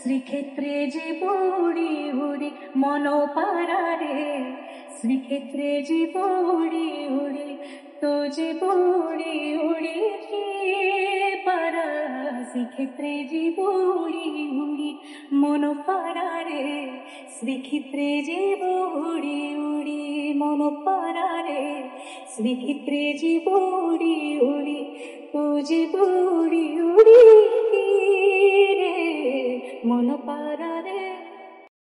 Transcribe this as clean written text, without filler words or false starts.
শ্রীক্ষেত্রে যে বুড়ি উড়ি মন পারারে, শ্রীক্ষেত্রে যে বুড়ি উড়ি তো যে বুড়ি উড়ি পারা, শ্রীক্ষেত্রে যে বুড়ি উড়ি মন পারারে, শ্রীক্ষেত্রে যে বুড়ি উড়ি মন পারারে, শ্রীক্ষেত্রে যে বুড়ি উড়ি তো যে বুড়ি উড়ি রে মন পারারে।